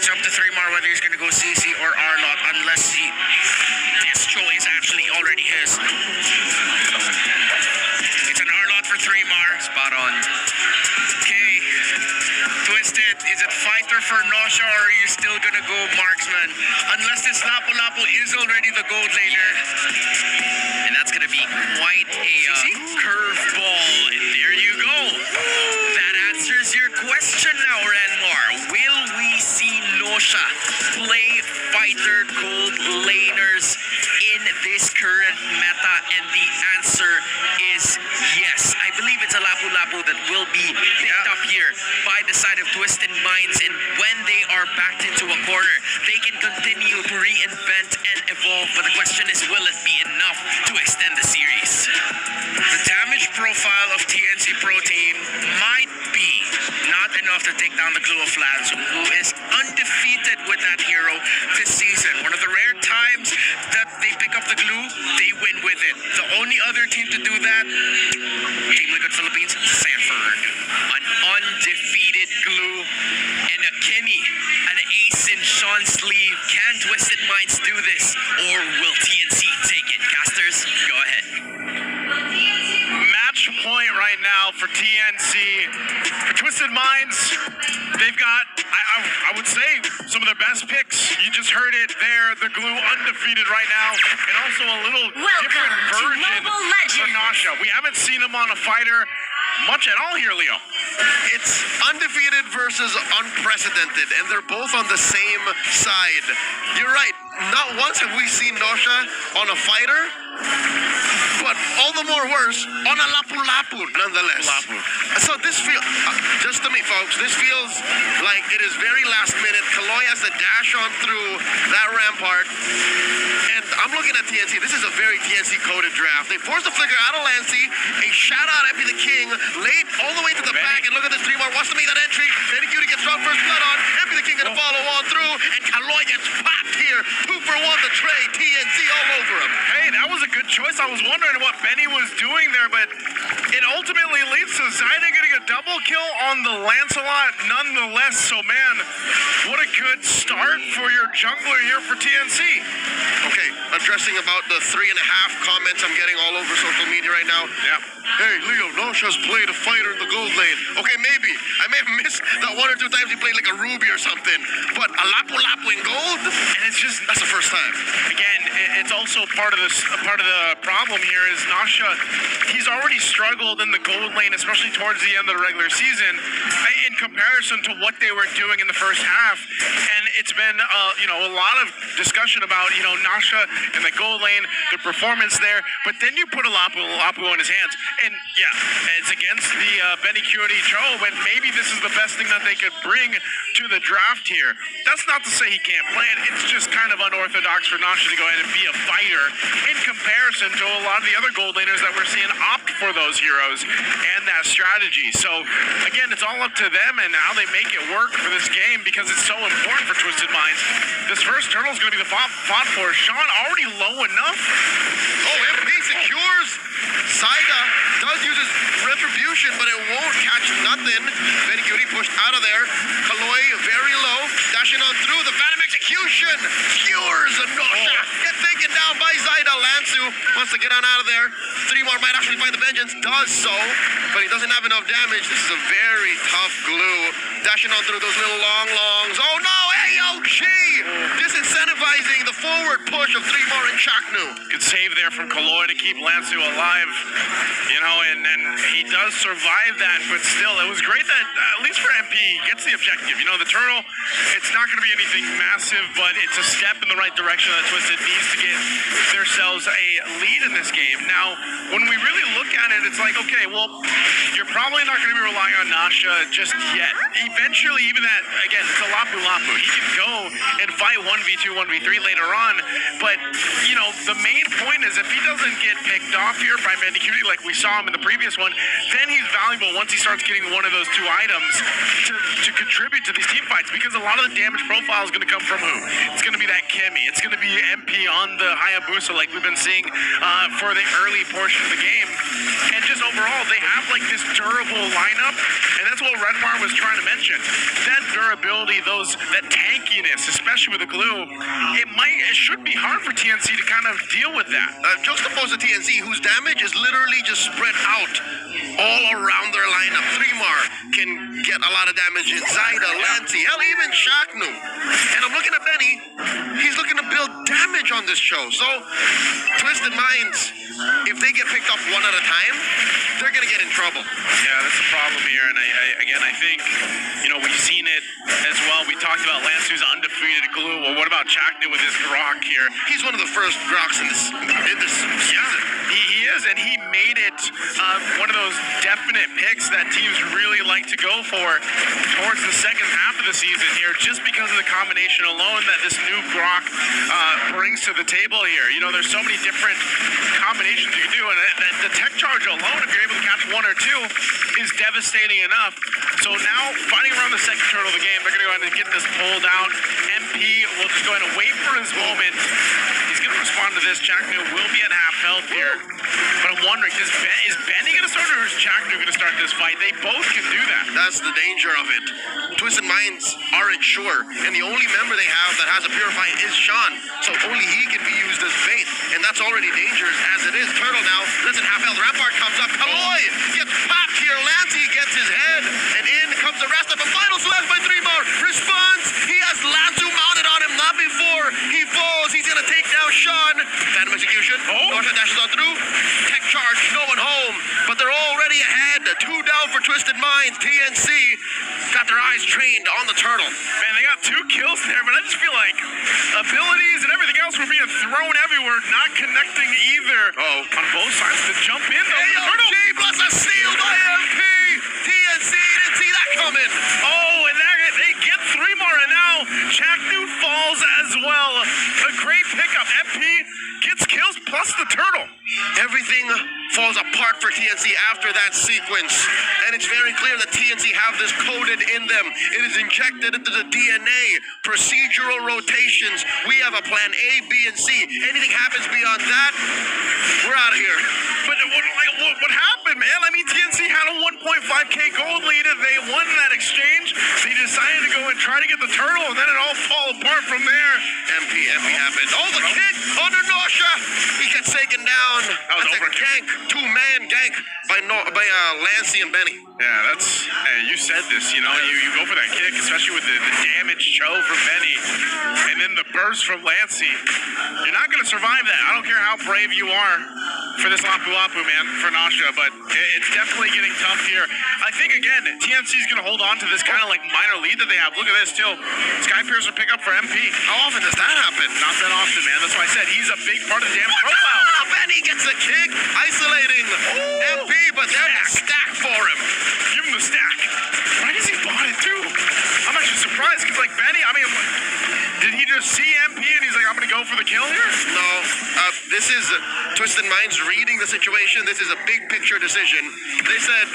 it's up to 3mar whether he's going to go CC or R-Lot unless Destro is actually already his. It's an R-Lot for 3mar. Spot on. Okay. Twisted, is it fighter for Nosha or are you still going to go marksman? Unless this Lapu-Lapu is already the gold laner. And that's going to be quite a curveball. And there you go. That answers your question now, Renmar. Will we see Nosha play fighter gold laners in this current meta? And the answer is yes. I believe it's a Lapu-Lapu that will be picked up here by the side of Twisted Minds. And when they are backed into a corner, they can continue to reinvent and evolve. But the question is, will it be enough to extend the series? The damage profile of TNC Pro Team might be not enough to take down the Glue of Lanzu, who is undefeated with that hero this season. One of the rare times that they pick up the Glue, they win with it. The only other team to do that, Team Liquid Philippines, Sanford. An undefeated Glue and a Kenny, an ace in Sean's sleeve. Can Twisted Minds do this, or will TNC take it? Casters, go ahead. Match point right now for TNC. For Twisted Minds, they've got, I would say, some of their best picks. You just heard it there. The Glue undefeated right now, and also a little different version for Nosha. We haven't seen him on a fighter much at all here, Leo. It's undefeated versus unprecedented, and they're both on the same side. You're right. Not once have we seen Nosha on a fighter, but all the more worse on a Lapu-Lapu nonetheless. So this feels, just to me folks, this feels like it is very last minute. Kaloy has to dash on through that rampart. And I'm looking at TNC. This is a very TNC coded draft. They forced the flicker out of Lancy. A shout out Epi the King. Late all the way to the back. And look at this 3mar. Wants to make that entry. Benny Cutie gets strong first blood on. Epi the King gonna follow on through. And Kaloy gets popped here. 2 for 1 the trade. TNC all over him. Hey, that was a good choice. I was wondering what Benny was doing there, but it ultimately leads to Zyda getting a double kill on the Lancelot nonetheless. So, man, what a good start for your jungler here for TNC. Okay, addressing about the 3.5 comments I'm getting all over social media right now. Yeah. Hey, Leo, Nosha's played a fighter in the gold lane. Okay, maybe. I may have missed that 1 or 2 times he played like a Ruby or something. But a Lapu-Lapu in gold? And it's just, that's the first time. Again, it's also part of the problem here is Nosha, he's already struggled in the gold lane, especially towards the end of the regular season, in comparison to what they were doing in the first half. And it's been, a lot of discussion about, Nosha in the gold lane, the performance there. But then you put a Lapu in his hands. And yeah, it's against the Benny Cutie Trove, and maybe this is the best thing that they could bring to the draft here. That's not to say he can't play it. It's just kind of unorthodox for Nosha to go ahead and be a fighter in comparison to a lot of the other gold laners that we're seeing opt for those heroes and that strategy. So again, it's all up to them and how they make it work for this game, because it's so important for Twisted Minds. This first turtle is going to be the fought for. Sean already low enough. Oh, MP secures. Zyda does use his retribution, but it won't catch nothing. Benny Cutie pushed out of there. Kaloy very low, dashing on through. The Phantom Execution skewers Nosha. Get taken down by Zyda. Lanzu wants to get on out of there. 3mar might actually find the vengeance. Does so, but he doesn't have enough damage. This is a very tough Glue. Dashing on through those little longs. Oh no, AOG! Disincentivizing the forward push of 3mar and Chaknu. Good save there from Kaloy to keep Lanzu alive, and he does survive that, but still, it was great that, at least for MP, gets the objective. The turtle, it's not going to be anything massive, but it's a step in the right direction that Twisted needs to get themselves a lead in this game. Now, when we really look at it, it's like, okay, well, you're probably not going to be relying on Nosha just yet. Eventually, even that, again, it's a Lapu-Lapu. He can go and fight 1v2, 1v3 later on, But, you know, the main point is if he doesn't get picked off here by Bandicoot like we saw him in the previous one, then he's valuable once he starts getting one of those two items to contribute to these team fights, because a lot of the damage profile is going to come from who? It's going to be that Kimmy. It's going to be MP on the Hayabusa like we've been seeing for the early portion of the game. And just overall, they have like this durable lineup, and that's what Redmar was trying to mention. That durability, that tankiness, especially with the glue, it should be hard for TNC to kind of deal with that. Juxtaposed to TNC, whose damage is literally just spread out all around their lineup. 3mar can get a lot of damage in Zaida, Lancy, hell, even Shaknu. And I'm looking at Benny. He's looking to build damage on this show. So, Twisted Minds, if they get picked up one at a time, they're going to get in trouble. Yeah, that's the problem here. And I think, you know, we've seen it as well. We talked about Lance, who's undefeated glue. Well, what about Chaknu with his Grok here? He's one of the first Groks in this season. He is, and he made it one of those definite picks that teams really like to go for towards the second half of the season here, just because of the combination alone that this new Grok brings to the table here. You know, there's so many different combinations you can do, and the tech charge alone, if you're able to catch one or two, is devastating enough. So now, fighting around the second turtle of the game, they're going to go ahead and get this pulled out. MP will just go ahead and wait for his moment. He's going to respond to this. Chaknu will be at half health here. But I'm wondering, is Benny going to start, or is Chaknu going to start this fight? They both can do that. That's the danger of it. Twisted Minds aren't sure, and the only member they have that has a Purify is Sean. So only he can be used as bait, and that's already dangerous as it is. Turtle now, listen, half health. Rampart comes up. Aloy gets popped here. Lancy gets his head, and in comes the rest of the final slash by 3mar. Response. He has Lanzu mounted on him, not before he falls. He's going to take down Sean. Phantom execution. Norsha dashes on through. Tech charge, no one home, but they're already ahead. 2 down for Twisted Minds. TNC got their eyes trained on the turtle. Man, they got 2 kills there, but I just feel like abilities and everything else were being thrown everywhere, not connecting either. On both sides to jump in though. AOG plus a steal by MP. TNC didn't see that coming. Oh, and they get 3mar, and now Chaknu falls as well. A great pickup. MP gets kills plus the turtle. Everything falls apart for TNC after that sequence, and it's very clear that TNC have this coded in them. It is injected into the DNA. Procedural rotations. We have a plan A, B, and C. Anything happens beyond that, we're out of here. But what happened, man? I mean, TNC had a 1.5k gold lead, and they won that exchange. They decided to go and try to get the turtle, and then it all fall apart from there. MP happened. Oh, the kick under Norsha. He gets taken down. That was that's a gank. 2-man gank by Lancy and Benny. Yeah, hey, you said this, you know, you go for that kick, especially with the damage show from Benny, and then the burst from Lancy. You're not going to survive that. I don't care how brave you are for this Lapu Lapu, man, for Nasha, but it's definitely getting tough here. I think, again, TNC is going to hold on to this kind of like minor lead that they have. Look at this, too. Skypiercer pick up for MP. How often does that happen? Not that often, man. That's why I said he's a big part of the damage profile. Benny gets a kick, isolating MP, but there's a stack for him. Give him the stack. Why does he bought it, too? I'm actually surprised, because, like, Benny, I mean, did he just see MP and he's like, I'm going to go for the kill here? No. This is Twisted Minds reading the situation. This is a big picture decision. They said,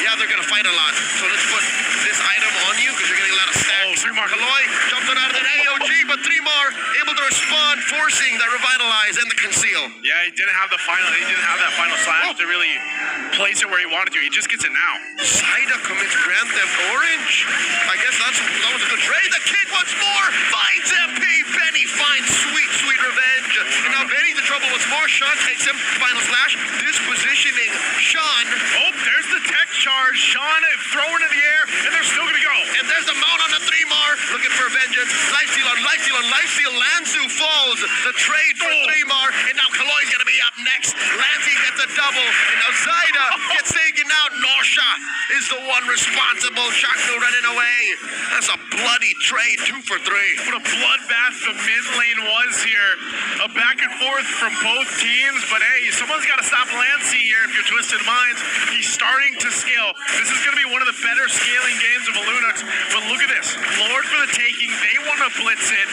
yeah, they're going to fight a lot, so let's put this item on you because you're getting a lot of stacks. 3mar. Aloy jumped out of an AOG, but 3mar able to respond, forcing that revitalize and the conceal. Yeah, he didn't have that final slash to really place it where he wanted to. He just gets it now. Zaida commits Grand Theft Orange. I guess that was a good trade. The kick once more finds MP. Benny finds sweet revenge. And now Benny's in trouble once more. Sean takes him. Final slash. Dispositioning Sean. Oh, there's the tech charge. Sean throwing in the air, and they're still going to go. And there's the mount on the 3mar. Looking for vengeance. Lifesteal on lifesteal. Lanzu falls. The trade for 3mar. And now Kaloi's going to be up next. Lancy gets a double. And now Zaida gets taken out. Norsha is the one responsible. Shaknu running away. That's a bloody trade. 2 for 3. What a bloodbath the mid lane was here. A back and forth from both teams. But hey, someone's got to stop Lancy here if you're Twisted Minds. He's starting to scale. This is going to be one of the better scaling games of Alunux. But look at this. Lord for the taking. They want gonna blitz it.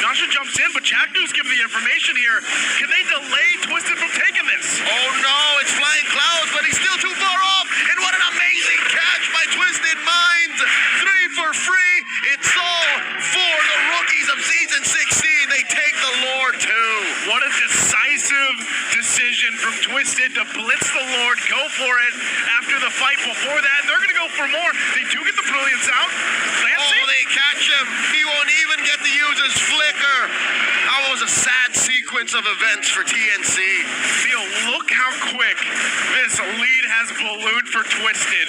Nasha jumps in, but Chaknu's giving the information here. Can they delay Twisted from taking this? Oh no, it's Flying Clouds, but he's still too far off. And what an amazing catch by Twisted Minds. 3 for free. It's all for the rookies of season 16. They take the Lord too. What a decisive decision from Twisted to blitz the Lord, go for it after the fight. Before that, they're going to go for more. They do get the Brilliance out. Lancey? Oh, they catch him. He won't even get to use his flicker. That was a sad sequence of events for TNC. Theo, look how quick this lead has ballooned for Twisted.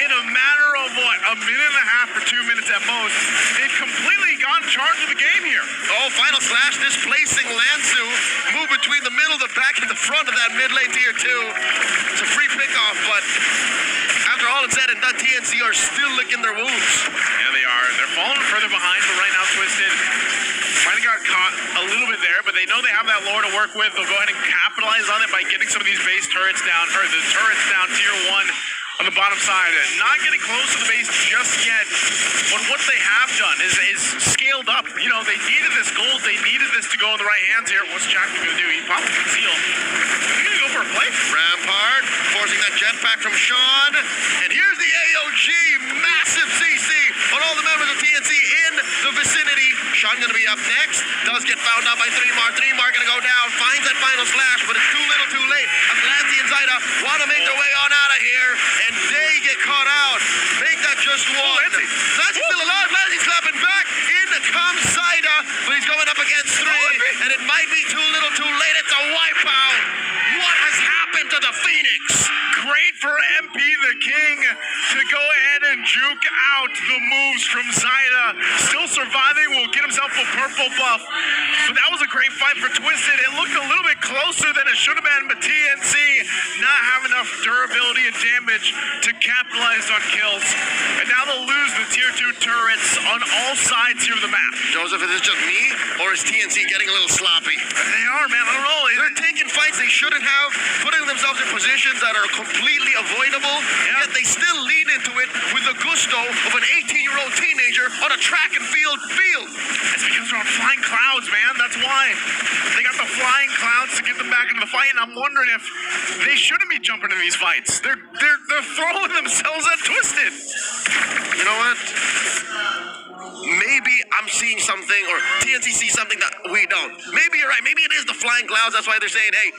In a matter of what, a minute and a half or 2 minutes at most, they've completely gotten charge of the game here. Oh, Final Slash displacing Lansu. Move between the middle, the back, and the front of that mid lane tier 2. It's a free pickoff, but after all it's said and done, TNC are still licking their wounds. Yeah, they are. They're falling further behind, but right now Twisted might have got caught a little bit there, but they know they have that lore to work with. They'll go ahead and capitalize on it by getting some of these base turrets down, or the turrets down tier 1 on the bottom side. Not getting close to the base just yet, but what they have done is scaled up. You know, they needed this gold. They needed this to go in the right hands here. What's Jackman going to do? He pops the seal. He's going to go for a play. Rampart forcing that jetpack from Sean. And here's the AOG. Massive CC on all the members of TNC in the vicinity. Sean going to be up next. Does get found out by 3mar. 3mar going to go down. Finds that Final Slash, but it's too little too late. Atlanti and Zaida want to make their way on out of here. And they get caught out. Make that just one. Lancy's still alive. Lancy's clapping back. In comes Zaida, but he's going up against 3. And it might be too little too late. It's a wipeout. What has happened to the Phoenix? Great for MP the King to go ahead and juke out the moves from Zaida. Still surviving, will get himself a purple buff. But that was a great fight for Twisted. It looked a little bit closer than it should have been, but TNC not have enough durability and damage to capitalize on kills. And now they'll lose the tier 2 turrets on all sides here of the map. Joseph, is it just me, or is TNC getting a little sloppy? They are, man. I don't know. They're taking fights they shouldn't have, putting themselves in positions that are completely avoidable, yet they still lean into it with the gusto of an 18-year-old teenager on a track and field. It's because they're on flying clouds, man. That's why. They got the flying clouds to get them back into the fight, and I'm wondering if they shouldn't be jumping in these fights. They're throwing themselves at Twisted. You know what? Maybe I'm seeing something, or TNC sees something that we don't. Maybe you're right. Maybe it is the flying clouds. That's why they're saying, hey,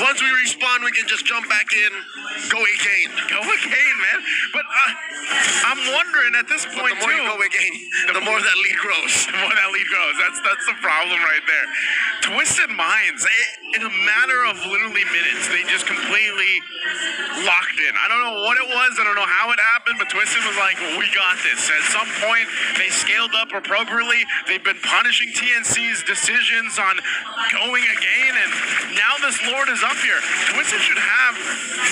once we respawn, we can just jump back in, go again. Go again, man. But I'm wondering at this point, the more too. you go again, the more that lead grows. The more that lead grows. That's the problem right there. Twisted Minds, in a matter of literally minutes, they just completely locked in. I don't know what it was. I don't know how it happened, but Twisted was like, we got this. At some point, they scaled up appropriately. They've been punishing TNC's decisions on going again, and now this Lord is up here. Twisted should have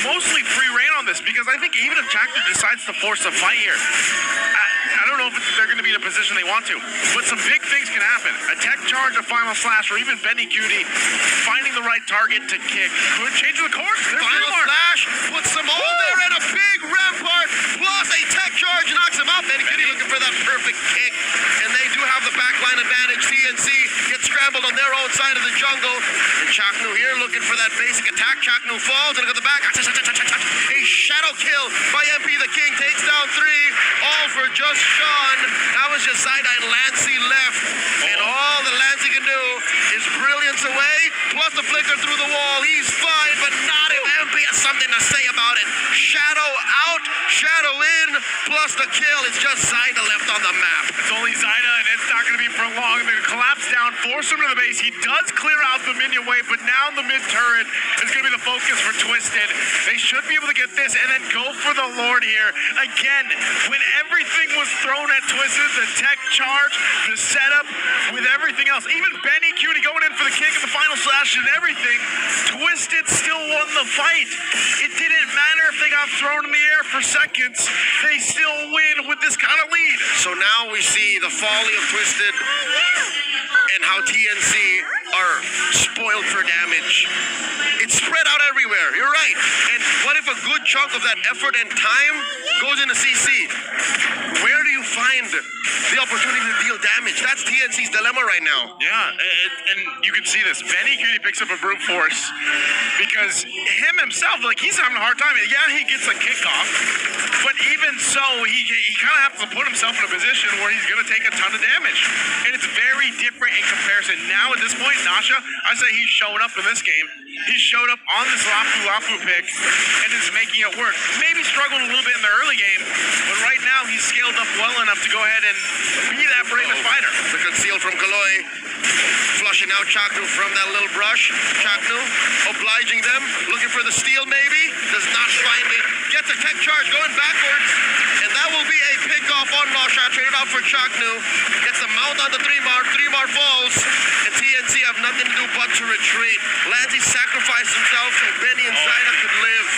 mostly free reign on this, because I think even if Chakra decides to force a fight here, I don't know if they're going to be in a position they want to, but some big things can happen. A tech charge, a Final Slash, or even Benny Cutie finding the right target to kick could change the course. There's Final Slash puts them all there, and a big Rampart plus a tech charge knocks him out. Benny Cutie looking for that perfect kick, and they do have the backline advantage. TNC gets scrambled on their own side of the jungle, and Chaknu here looking for that basic attack. Chaknu falls, and look at the back. A shadow kill by MP the King, takes down 3, all for just Sean. That was just Zaida and Lancey left, and all that Lancey can do is brilliance away, plus the flicker through the wall. He's fine, but not if MP has something to say about it. Shadow out, shadow in, plus the kill. It's just Zaida left on the map. It's only Zaida, and it's not going to be for long. They're going to collapse down, force him to the base. He does clear out the minion wave, but now the mid turret is going to be the focus for Twisted. They should be able to get this and then go for the Lord here. Again, when everything was thrown at Twisted, the tech charge, the setup, with everything else, even Benny Cutie going in for the kick and the Final Slash and everything, Twisted still won the fight. It didn't matter if they got thrown in the air for seconds. They still win with this kind of lead. So now we see the folly of Twisted and how TNC are spoiled for damage. It's spread out everywhere. You're right. And what if a good chunk of that effort and time goes into CC? Where do you find the opportunity to deal damage. That's TNC's dilemma right now. Yeah, and you can see this. Benny Cutie picks up a brute force because him himself, like, he's having a hard time. Yeah, he gets a kickoff, but even so, he kind of has to put himself in a position where he's going to take a ton of damage. And it's very different in comparison. Now, at this point, Nasha, I say he's showing up in this game. He showed up on this Lapu pick and is making it work. Maybe struggled a little bit in the early game, but right now he's scaled up well enough to go ahead and be that bravest fighter. The conceal from Kaloy. Flushing out Chaknu from that little brush. Chaknu obliging them. Looking for the steal maybe. Does not find it. Gets a tech charge going backwards. And that will be a pickoff on Nosha. Traded out for Chaknu. Gets the mount on the 3-mar. 3-mar falls. And TNC have nothing to do but to retreat. Lanzi sacrificed himself so Benny and Zaida could live.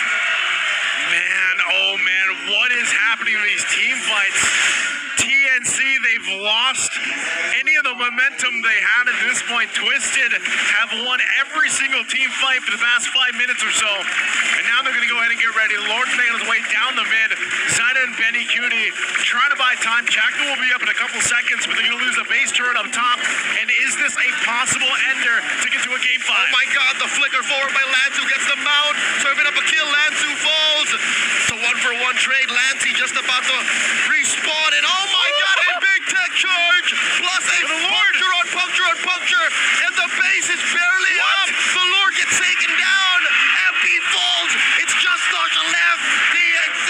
Man, oh man, what is happening in these team fights? TNC, they've lost any of the momentum they had at this point. Twisted have won every single team fight for the past 5 minutes or so. And now they're going to go ahead and get ready. Lord's making his way down the mid. Zaida and Benny Cutie trying to buy time. Chaknu will be up in a couple seconds, but they're going to lose a base turret up top. And is this a possible ender to get to a game 5? Oh my god, the flicker forward by Lanzu gets the mount. Serving up a kill. Lanzu falls. It's a 1-for-1 trade. Lanzi just about to respawn. And oh my god, a big tech charge. Plus a puncture on puncture. And the base is barely up. The Lord gets taken down. MP falls. It's just Nasha left. TNC,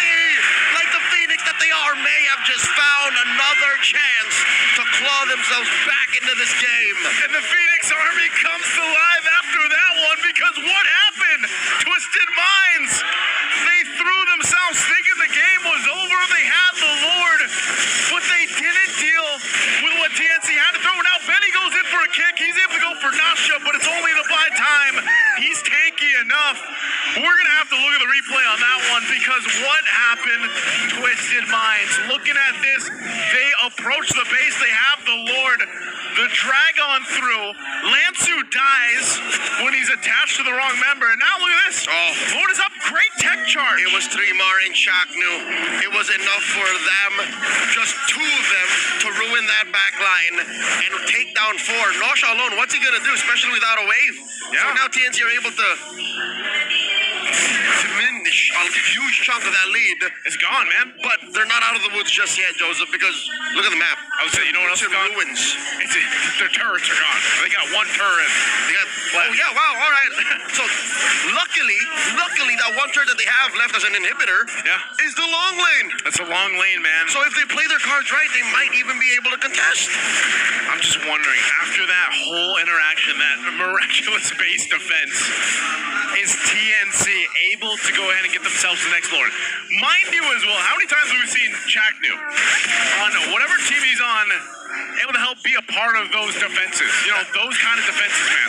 like the Phoenix that they are, may have just found another chance to claw themselves back into this game. And the Phoenix Army comes to life after that one, because what happened? Twisted Minds. They threw themselves thinking the game was over. They had the Lord, but they didn't deal with what TNC had to throw. Now Benny goes in for a kick. He's able to go for Nasha, but it's only to buy time. He's tanky enough. We're going to have to look at the replay on that one, because what happened? Twisted Minds. Looking at this, they approach the base. They have the Lord. The drag on through. Lanzu dies when he's attached to the wrong member. And now look at this. Oh. Lord is up. Great tech charge. It was 3-mar in Chaknu. It was enough for them, just 2 of them, to ruin that back line and take down 4. Nosha alone, what's he gonna do, especially without a wave? Yeah. So now TNC are able to diminish a huge chunk of that lead. It's gone, man. But they're not out of the woods just yet, Joseph, because look at the map. I would say, you know what else It's is in gone? ruins. Their turrets are gone. They got one turret. They got, oh yeah, wow, all right. So luckily that one turret that they have left as an inhibitor is the long lane. That's a long lane, man. So if they play their cards right, they might even be able to contest. I'm just wondering, after that whole interaction, that miraculous base defense, is TNC able to go ahead and get themselves the next Lord? Mind you as well, how many times have we seen Chaknu on whatever team he's on, able to help be a part of those defenses? You know, those kind of defenses, man.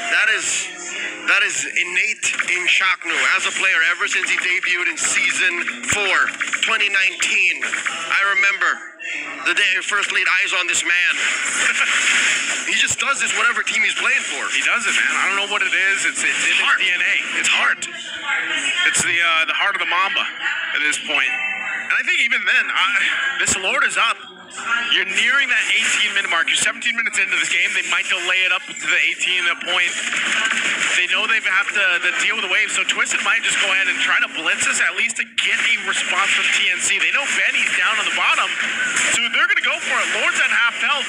That is innate in Chaknu as a player ever since he debuted in Season 4, 2019. I remember the day I first laid eyes on this man. He just does this whatever team he's playing for. He does it, man. I don't know what it is. It's in his DNA. It's heart. It's the heart of the Mamba at this point. And I think even then, this Lord is up. You're nearing that 18-minute mark. You're 17 minutes into this game. They might delay it up to the 18 point. They know they have to deal with the wave, so Twisted might just go ahead and try to blitz this, at least to get a response from TNC. They know Benny's down on the bottom, so they're going to go for it. Lord's at half health.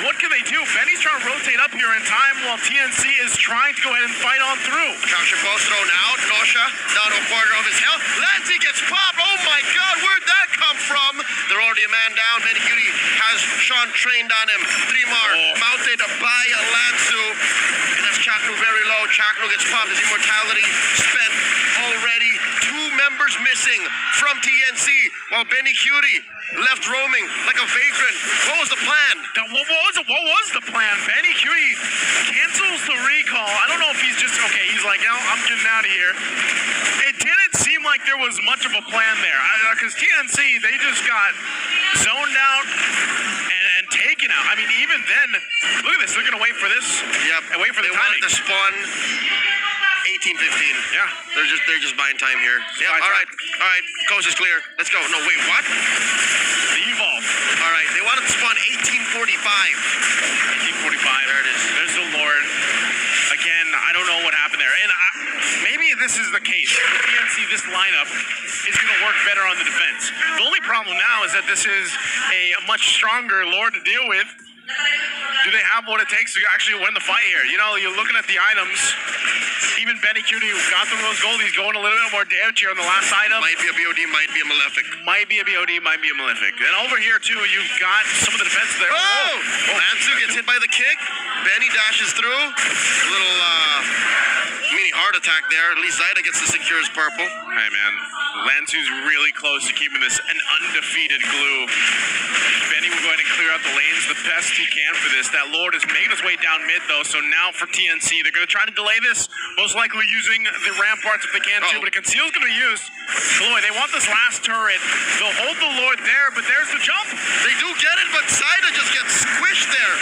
What can they do? Benny's trying to rotate up here in time while TNC is trying to go ahead and fight on through. Capture ball thrown out. Nosha down to a quarter of his health. Lanzi gets popped. Oh my god, where'd that come from? They're already a man down. Benny Cutie has Sean trained on him. 3-mar mounted by Lanzu. And that's Chaknu very low. Chaknu gets popped. His immortality spent already. 2 members missing from TNC while Benny Cutie left roaming like a vagrant. What was the plan? What was the plan? Benny Cutie cancels the recall. I don't know if he's just, okay, he's like, no, I'm getting out of here. It didn't seem like there was much of a plan there. Because TNC, they just got zoned out and taken out. I mean, even then, look at this. They're going to wait for this. Yep. And wait for the they timing. wanted to spawn. 18-15. Yeah. They're just buying time here. Yeah. buying All time. right. All right. Coast is clear. Let's go. No, wait. What? The Evolve. All right. They wanted to spawn 1845. 1845. There it is. There's the Lord. Again, I don't know what happened there. And maybe this is the case. With PNC, this lineup is going to work better on the defense. The only problem now is that this is a much stronger Lord to deal with. Do they have what it takes to actually win the fight here? You know, you're looking at the items. Even Benny Cutie got the rose gold. He's going a little bit more damage here on the last item. Might be a BOD, might be a Malefic. Might be a BOD, might be a Malefic. And over here, too, you've got some of the defense there. Oh! Lanzu gets hit by the kick. Benny dashes through. A little mini heart attack there. At least Zaida gets to secure his purple. Hey, man. Lanzu's really close to keeping this an undefeated glue. Benny will go ahead and clear out the lanes the best he can for this. That Lord has made his way down mid, though, so now for TNC, they're going to try to delay this, most likely using the ramparts if they can, too, but a conceal's going to be used. Chloe, they want this last turret. They'll hold the Lord there, but there's the jump. They do get it, but Zaida just gets squished there.